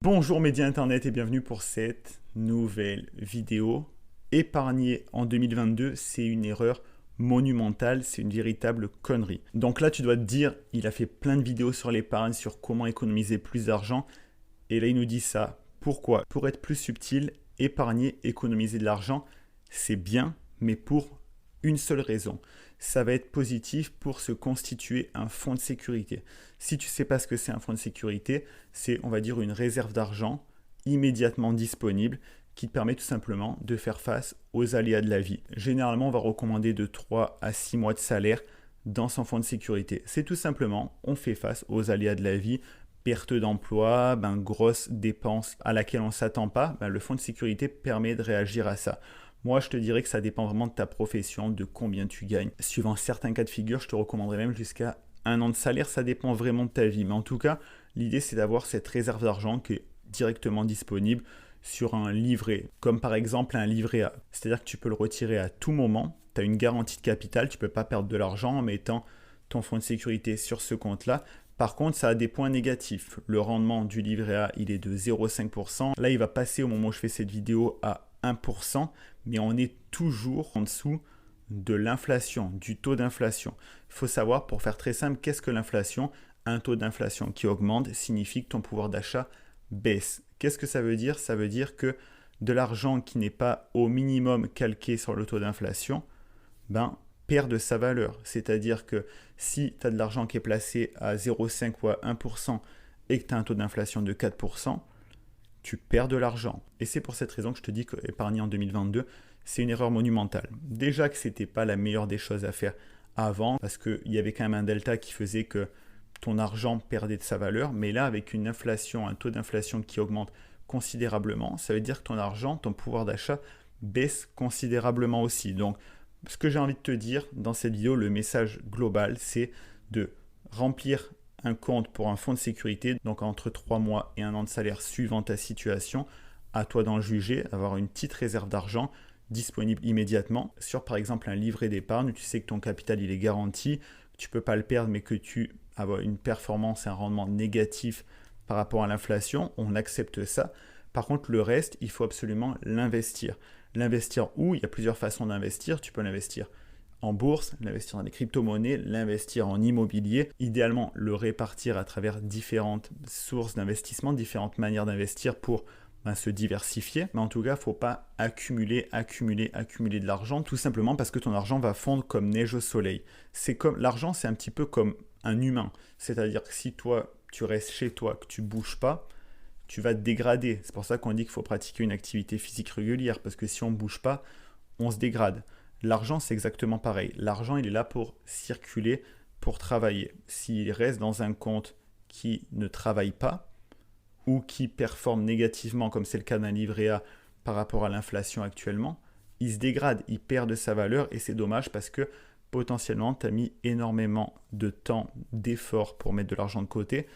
Bonjour médias internet et bienvenue pour cette nouvelle vidéo. Épargner en 2022, c'est une erreur monumentale, c'est une véritable connerie. Donc là, tu dois te dire, il a fait plein de vidéos sur l'épargne, sur comment économiser plus d'argent. Et là, il nous dit ça. Pourquoi? Pour être plus subtil, épargner, économiser de l'argent, c'est bien, mais pour une seule raison. Ça va être positif pour se constituer un fonds de sécurité. Si tu ne sais pas ce que c'est un fonds de sécurité, c'est, on va dire, une réserve d'argent immédiatement disponible qui te permet tout simplement de faire face aux aléas de la vie. Généralement, on va recommander de 3 à 6 mois de salaire dans son fonds de sécurité. C'est tout simplement, on fait face aux aléas de la vie, perte d'emploi, grosse dépense à laquelle on ne s'attend pas. Le fonds de sécurité permet de réagir à ça. Moi, je te dirais que ça dépend vraiment de ta profession, de combien tu gagnes. Suivant certains cas de figure, je te recommanderais même jusqu'à 1 an de salaire. Ça dépend vraiment de ta vie. Mais en tout cas, l'idée, c'est d'avoir cette réserve d'argent qui est directement disponible sur un livret, comme par exemple un livret A. C'est-à-dire que tu peux le retirer à tout moment. Tu as une garantie de capital. Tu ne peux pas perdre de l'argent en mettant ton fonds de sécurité sur ce compte-là. Par contre, ça a des points négatifs. Le rendement du livret A, il est de 0,5%. Là, il va passer au moment où je fais cette vidéo à 1%, mais on est toujours en dessous de l'inflation, du taux d'inflation. Il faut savoir, pour faire très simple, qu'est-ce que l'inflation? Un taux d'inflation qui augmente signifie que ton pouvoir d'achat baisse. Qu'est-ce que ça veut dire? Ça veut dire que de l'argent qui n'est pas au minimum calqué sur le taux d'inflation, perd de sa valeur. C'est-à-dire que si tu as de l'argent qui est placé à 0,5 ou à 1% et que tu as un taux d'inflation de 4%, tu perds de l'argent. Et c'est pour cette raison que je te dis qu'épargner en 2022, c'est une erreur monumentale. Déjà que ce n'était pas la meilleure des choses à faire avant, parce qu'il y avait quand même un delta qui faisait que ton argent perdait de sa valeur, mais là, avec une inflation, un taux d'inflation qui augmente considérablement, ça veut dire que ton argent, ton pouvoir d'achat baisse considérablement aussi. Donc, ce que j'ai envie de te dire dans cette vidéo, le message global, c'est de remplir un compte pour un fonds de sécurité, donc entre 3 mois et 1 an de salaire suivant ta situation, à toi d'en juger, avoir une petite réserve d'argent disponible immédiatement sur par exemple un livret d'épargne, tu sais que ton capital il est garanti, tu ne peux pas le perdre mais que tu as une performance et un rendement négatif par rapport à l'inflation, on accepte ça. Par contre le reste, il faut absolument l'investir. L'investir où? Il y a plusieurs façons d'investir, tu peux l'investir en bourse, l'investir dans des crypto-monnaies, l'investir en immobilier, idéalement le répartir à travers différentes sources d'investissement, différentes manières d'investir pour se diversifier. Mais en tout cas, il ne faut pas accumuler de l'argent, tout simplement parce que ton argent va fondre comme neige au soleil. C'est comme l'argent, c'est un petit peu comme un humain. C'est-à-dire que si toi, tu restes chez toi, que tu ne bouges pas, tu vas te dégrader. C'est pour ça qu'on dit qu'il faut pratiquer une activité physique régulière, parce que si on ne bouge pas, on se dégrade. L'argent, c'est exactement pareil. L'argent, il est là pour circuler, pour travailler. S'il reste dans un compte qui ne travaille pas ou qui performe négativement, comme c'est le cas d'un livret A par rapport à l'inflation actuellement, il se dégrade, il perd de sa valeur et c'est dommage parce que potentiellement, tu as mis énormément de temps, d'efforts pour mettre de l'argent de côté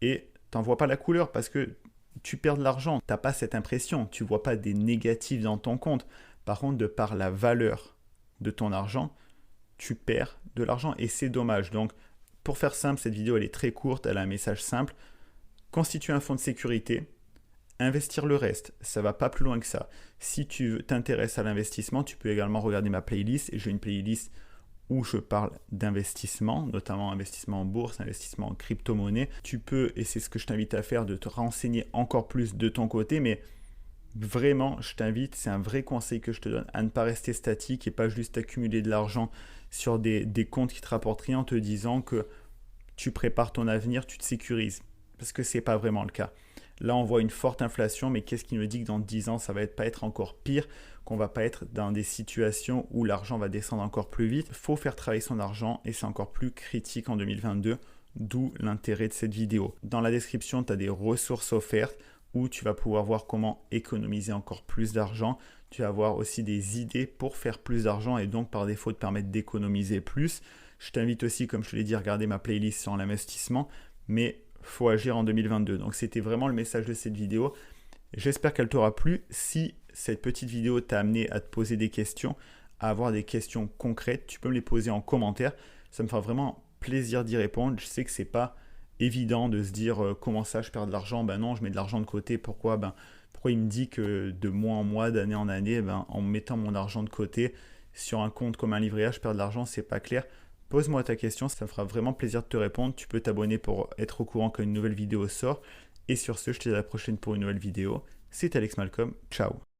et tu n'en vois pas la couleur parce que tu perds de l'argent. Tu n'as pas cette impression, tu ne vois pas des négatifs dans ton compte. Par contre, de par la valeur de ton argent, tu perds de l'argent et c'est dommage. Donc, pour faire simple, cette vidéo elle est très courte, elle a un message simple. Constituer un fonds de sécurité, investir le reste, ça va pas plus loin que ça. Si tu t'intéresses à l'investissement, tu peux également regarder ma playlist et j'ai une playlist où je parle d'investissement, notamment investissement en bourse, investissement en crypto-monnaie. Tu peux, et c'est ce que je t'invite à faire, de te renseigner encore plus de ton côté, mais vraiment, je t'invite, c'est un vrai conseil que je te donne, à ne pas rester statique et pas juste accumuler de l'argent sur des comptes qui te rapportent rien en te disant que tu prépares ton avenir, tu te sécurises. Parce que ce n'est pas vraiment le cas. Là, on voit une forte inflation, mais qu'est-ce qui nous dit que dans 10 ans, ça ne va pas être encore pire, qu'on ne va pas être dans des situations où l'argent va descendre encore plus vite. Il faut faire travailler son argent et c'est encore plus critique en 2022, d'où l'intérêt de cette vidéo. Dans la description, tu as des ressources offertes où tu vas pouvoir voir comment économiser encore plus d'argent. Tu vas avoir aussi des idées pour faire plus d'argent et donc par défaut te permettre d'économiser plus. Je t'invite aussi, comme je te l'ai dit, à regarder ma playlist sur l'investissement, mais il faut agir en 2022. Donc c'était vraiment le message de cette vidéo. J'espère qu'elle t'aura plu. Si cette petite vidéo t'a amené à te poser des questions, à avoir des questions concrètes, tu peux me les poser en commentaire. Ça me fera vraiment plaisir d'y répondre. Je sais que ce n'est pas évident de se dire comment ça je perds de l'argent, ben non je mets de l'argent de côté, pourquoi il me dit que de mois en mois, d'année en année, en mettant mon argent de côté sur un compte comme un livret A, je perds de l'argent, c'est pas clair. Pose-moi ta question, ça me fera vraiment plaisir de te répondre. Tu peux t'abonner pour être au courant quand une nouvelle vidéo sort. Et sur ce, je te dis à la prochaine pour une nouvelle vidéo. C'est Alex Malcolm, ciao.